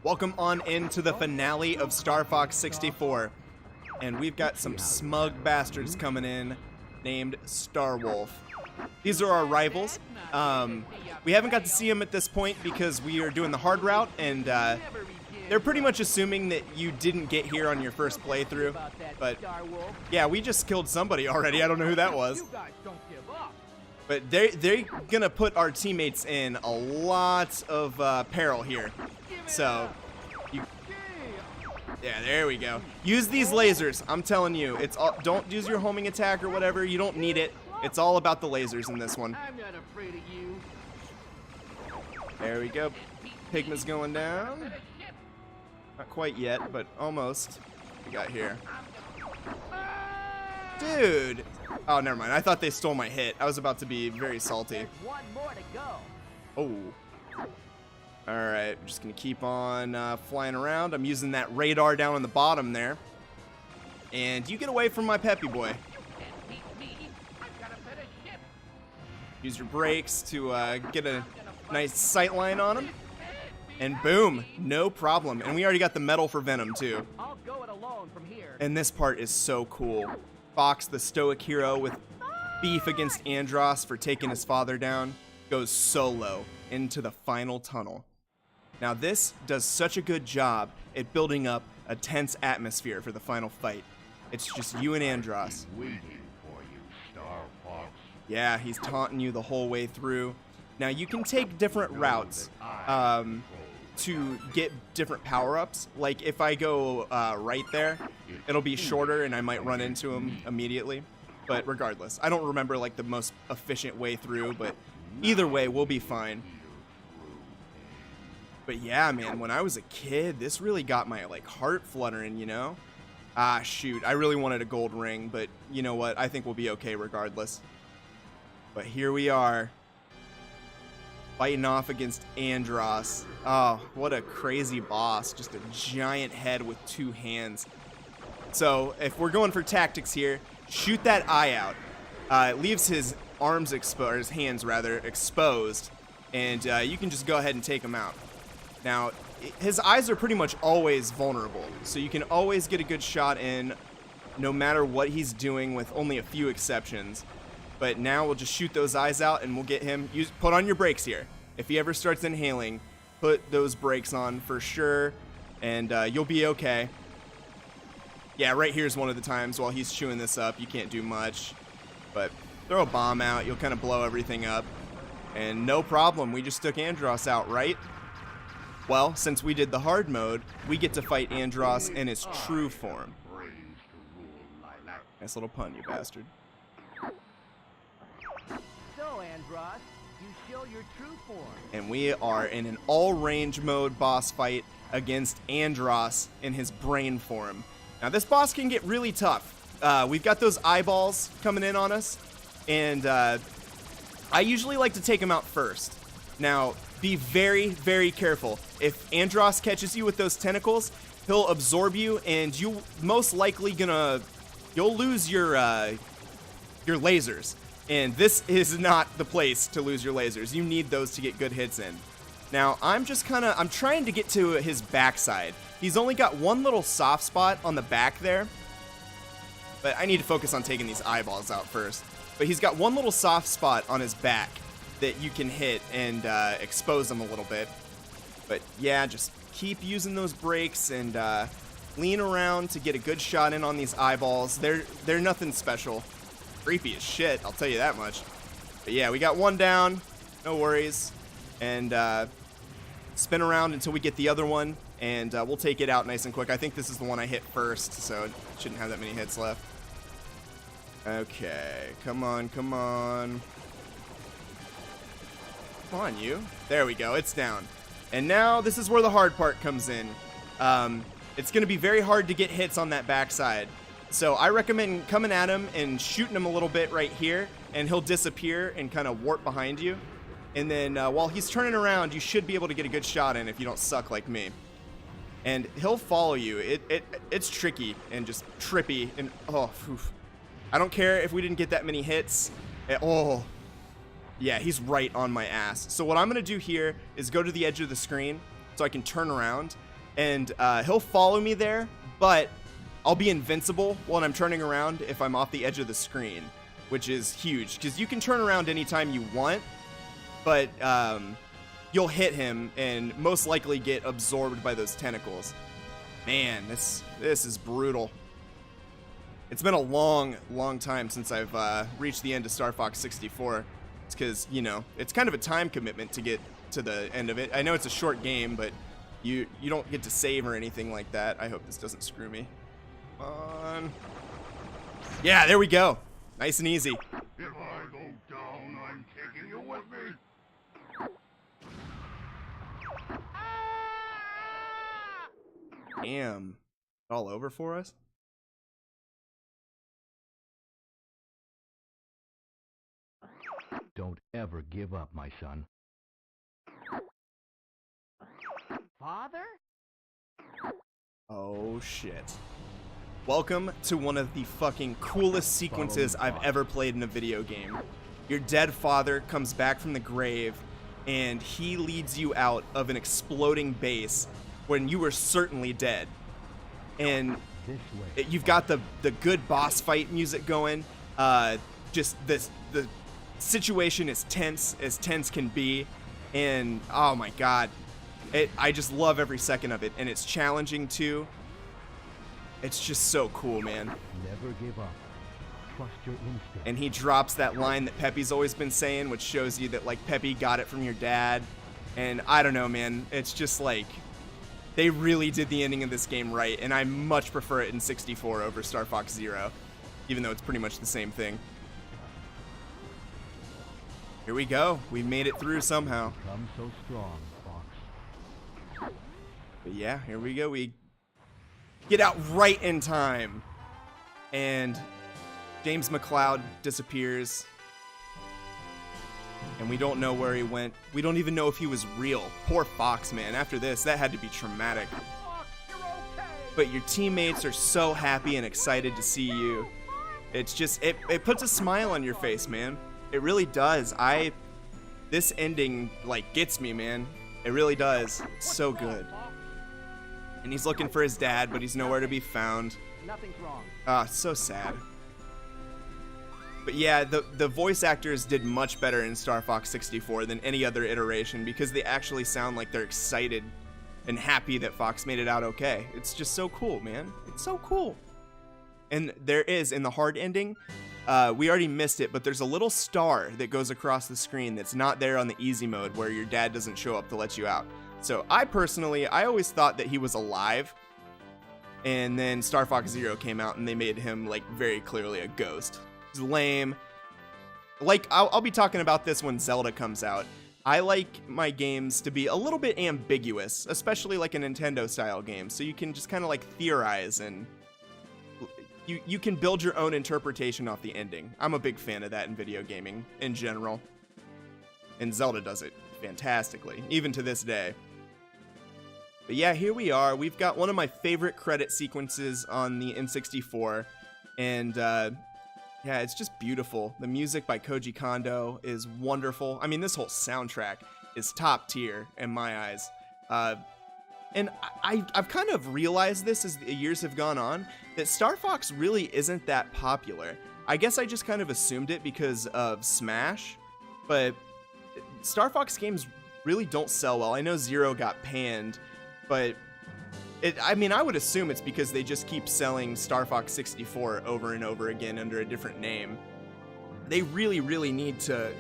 Welcome on into the finale of Star Fox 64. And we've got some smug bastards coming in named Star Wolf. These are our rivals. We haven't got to see them at this point because we are doing the hard route, and they're pretty much assuming that you didn't get here on your first playthrough. But yeah, we just killed somebody already. I don't know who that was. But they're gonna put our teammates in a lot of peril here. So, yeah, there we go. Use these lasers. I'm telling you, it's all, don't use your homing attack or whatever. You don't need it. It's all about the lasers in this one. I'm not afraid of you. There we go. Pigma's going down. Not quite yet, but almost. What we got here? Dude. Oh, never mind. I thought they stole my hit. I was about to be very salty. There's one more to go. Oh. Alright, I'm just going to keep on flying around. I'm using that radar down on the bottom there. And you get away from my Peppy boy. Use your brakes to get a nice sight line on him. And boom, no problem. And we already got the medal for Venom too. I'll go it alone from here. And this part is so cool. Fox, the stoic hero with beef against Andross for taking his father down, goes solo into the final tunnel. Now this does such a good job at building up a tense atmosphere for the final fight. It's just you and Andross. Waiting for you, Star Fox. Yeah, he's taunting you the whole way through. Now you can take different routes to get different power-ups. Like if I go right there, it'll be shorter and I might run into him immediately. But regardless, I don't remember like the most efficient way through, but either way, we'll be fine. But yeah, man, when I was a kid, this really got my like heart fluttering, you know? Ah, shoot, I really wanted a gold ring, but you know what? I think we'll be okay regardless. But here we are, fighting off against Andross. Oh, what a crazy boss. Just a giant head with two hands. So, if we're going for tactics here, shoot that eye out. It leaves his arms exposed, or his hands rather, exposed, and you can just go ahead and take him out. Now, his eyes are pretty much always vulnerable, so you can always get a good shot in no matter what he's doing, with only a few exceptions. But now we'll just shoot those eyes out and we'll get him. Put on your brakes here. If he ever starts inhaling, put those brakes on for sure, and you'll be okay. Yeah, right here's one of the times while he's chewing this up. You can't do much, but throw a bomb out. You'll kind of blow everything up, and no problem. We just took Andross out, right? Well, since we did the hard mode, we get to fight Andross in his true form. Nice little pun, you bastard. So, Andross, you show your true form. And we are in an all-range mode boss fight against Andross in his brain form. Now, this boss can get really tough. We've got those eyeballs coming in on us, and I usually like to take them out first. Now, be very, very careful. If Andross catches you with those tentacles, he'll absorb you, and you most likely you'll lose your lasers. And this is not the place to lose your lasers. You need those to get good hits in. Now, I'm trying to get to his backside. He's only got one little soft spot on the back there, but I need to focus on taking these eyeballs out first. But he's got one little soft spot on his back that you can hit and expose him a little bit. But yeah, just keep using those brakes and lean around to get a good shot in on these eyeballs. They're nothing special. Creepy as shit, I'll tell you that much. But yeah, we got one down, no worries. And spin around until we get the other one, and we'll take it out nice and quick. I think this is the one I hit first, so it shouldn't have that many hits left. Okay, come on, come on. Come on, you. There we go, it's down. And now this is where the hard part comes in. It's going to be very hard to get hits on that backside. So I recommend coming at him and shooting him a little bit right here, and he'll disappear and kind of warp behind you. And then while he's turning around, you should be able to get a good shot in if you don't suck like me. And he'll follow you. It's tricky and just trippy. And oh, oof. I don't care if we didn't get that many hits. Oh, yeah, he's right on my ass. So what I'm going to do here is go to the edge of the screen so I can turn around and he'll follow me there, but I'll be invincible when I'm turning around if I'm off the edge of the screen, which is huge, because you can turn around anytime you want, but you'll hit him and most likely get absorbed by those tentacles. Man, this is brutal. It's been a long time since I've reached the end of Star Fox 64. It's because, you know, it's kind of a time commitment to get to the end of it. I know it's a short game, but you don't get to save or anything like that. I hope this doesn't screw me. Come on. Yeah, there we go. Nice and easy. If I go down, I'm taking you with me. Damn. All over for us? Don't ever give up, my son. Father? Oh, shit. Welcome to one of the fucking coolest sequences I've ever played in a video game. Your dead father comes back from the grave, and he leads you out of an exploding base when you were certainly dead. And you've got the good boss fight music going. Just the situation is tense as tense can be, and oh my god, I just love every second of it, and it's challenging too. It's just so cool, man. Never give up. Trust your instinct. And he drops that line that Peppy's always been saying, which shows you that like Peppy got it from your dad. And I don't know, man, it's just like they really did the ending of this game right, and I much prefer it in 64 over Star Fox Zero, even though it's pretty much the same thing. Here we go. We made it through somehow. Come so strong, Fox. But yeah, here we go. We get out right in time. And James McCloud disappears. And we don't know where he went. We don't even know if he was real. Poor Fox, man. After this, that had to be traumatic. Fox, you're okay. But your teammates are so happy and excited to see you. It's just, it puts a smile on your face, man. It really does. This ending, like, gets me, man. It really does. It's so good. And he's looking for his dad, but he's nowhere to be found. Nothing's wrong. Ah, it's so sad. But yeah, the voice actors did much better in Star Fox 64 than any other iteration because they actually sound like they're excited and happy that Fox made it out okay. It's just so cool, man. It's so cool. And there is, in the hard ending, we already missed it, but there's a little star that goes across the screen that's not there on the easy mode where your dad doesn't show up to let you out. So I always thought that he was alive, and then Star Fox Zero came out and they made him like very clearly a ghost. It's lame. Like, I'll be talking about this when Zelda comes out. I like my games to be a little bit ambiguous, especially like a Nintendo style game, so you can just kind of like theorize and you can build your own interpretation off the ending. I'm a big fan of that in video gaming in general. And Zelda does it fantastically, even to this day. But yeah, here we are. We've got one of my favorite credit sequences on the N64. And yeah, it's just beautiful. The music by Koji Kondo is wonderful. I mean, this whole soundtrack is top tier in my eyes. And I've kind of realized this as the years have gone on, that Star Fox really isn't that popular. I guess I just kind of assumed it because of Smash, but Star Fox games really don't sell well. I know Zero got panned, but I mean, I would assume it's because they just keep selling Star Fox 64 over and over again under a different name. They really, really need to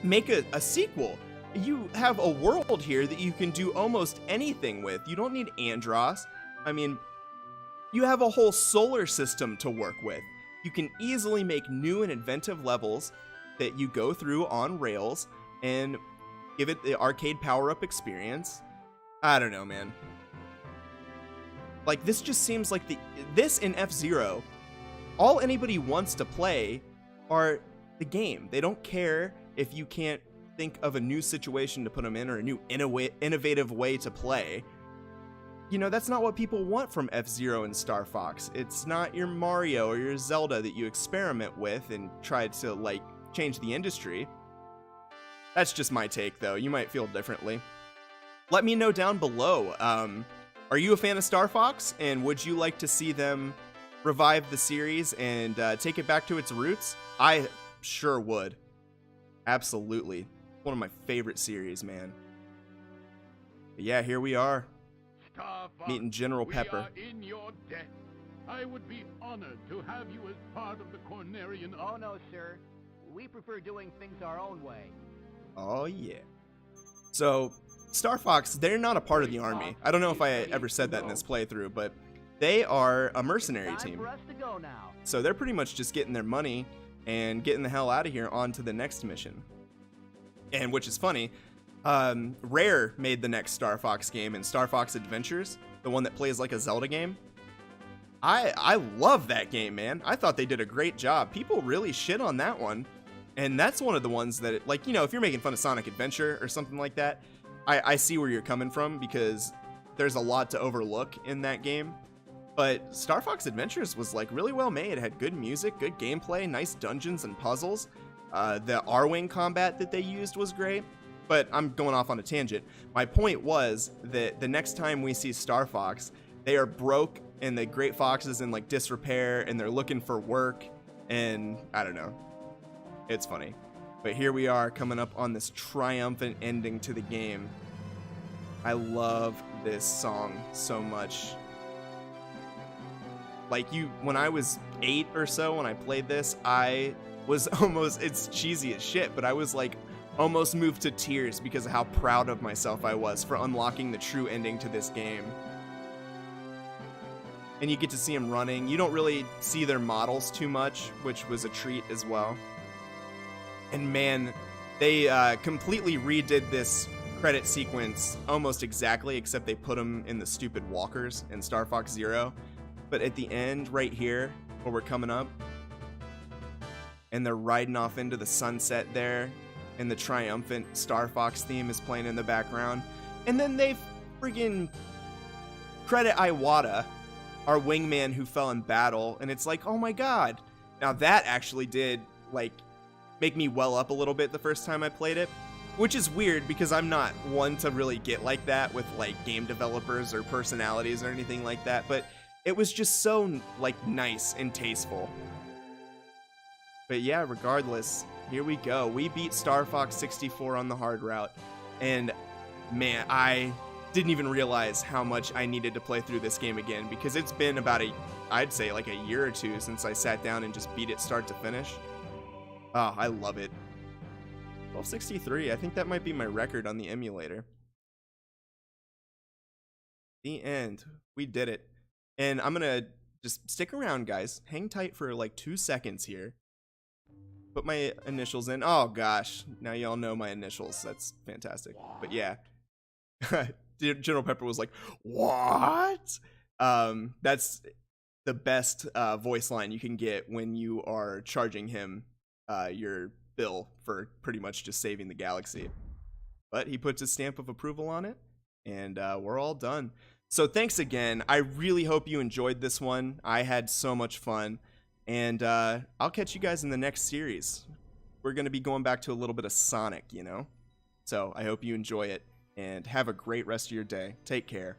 make a sequel. You have a world here that you can do almost anything with. You don't need Andross. I mean, you have a whole solar system to work with. You can easily make new and inventive levels that you go through on rails and give it the arcade power-up experience. I don't know, man. Like, this just seems like this in F-Zero, all anybody wants to play are the game. They don't care if you can't think of a new situation to put them in or a new innovative way to play. You know, that's not what people want from F-Zero and Star Fox. It's not your Mario or your Zelda that you experiment with and try to, like, change the industry. That's just my take, though. You might feel differently. Let me know down below. Are you a fan of Star Fox, and would you like to see them revive the series and take it back to its roots? I sure would. Absolutely. One of my favorite series, man. But yeah, here we are. Star Fox, Meeting General Pepper. We are in your debt. I would be honored to have you as part of the Cornerian. Oh, no, sir. We prefer doing things our own way. Oh, yeah. So, Star Fox, they're not a part of the army. I don't know if I ever said that in this playthrough, but they are a mercenary Time team. for us to go now. So they're pretty much just getting their money and getting the hell out of here on to the next mission. And which is funny, Rare made the next Star Fox game in Star Fox Adventures, the one that plays like a Zelda game. I love that game, man. I thought they did a great job. People really shit on that one. And that's one of the ones that, like, you know, if you're making fun of Sonic Adventure or something like that, I see where you're coming from, because there's a lot to overlook in that game. But Star Fox Adventures was, like, really well made. It had good music, good gameplay, nice dungeons and puzzles. The R-Wing combat that they used was great. But I'm going off on a tangent. My point was that the next time we see Star Fox, they are broke, and the Great Fox is in, like, disrepair, and they're looking for work, and I don't know. It's funny. But here we are, coming up on this triumphant ending to the game. I love this song so much. Like, when I was 8 or so, when I played this, I was almost, it's cheesy as shit, but I was like almost moved to tears because of how proud of myself I was for unlocking the true ending to this game. And you get to see them running. You don't really see their models too much, which was a treat as well. And man, they completely redid this credit sequence almost exactly, except they put them in the stupid walkers in Star Fox Zero. But at the end, right here, where we're coming up, and they're riding off into the sunset there, and the triumphant Star Fox theme is playing in the background. And then they friggin' credit Iwata, our wingman who fell in battle, and it's like, oh my god. Now that actually did, like, make me well up a little bit the first time I played it, which is weird because I'm not one to really get like that with, like, game developers or personalities or anything like that, but it was just so, like, nice and tasteful. But yeah, regardless, here we go. We beat Star Fox 64 on the hard route, and man, I didn't even realize how much I needed to play through this game again, because it's been about I'd say like a year or two since I sat down and just beat it start to finish. Oh, I love it. 1263, I think that might be my record on the emulator. The end. We did it. And I'm gonna just stick around, guys. Hang tight for like 2 seconds here. Put my initials in. Oh gosh, now y'all know my initials. That's fantastic. But yeah, General Pepper was like, "What?" That's the best voice line you can get when you are charging him your bill for pretty much just saving the galaxy. But he puts his stamp of approval on it, and we're all done. So thanks again. I really hope you enjoyed this one. I had so much fun. And I'll catch you guys in the next series. We're going to be going back to a little bit of Sonic, you know? So I hope you enjoy it, and have a great rest of your day. Take care.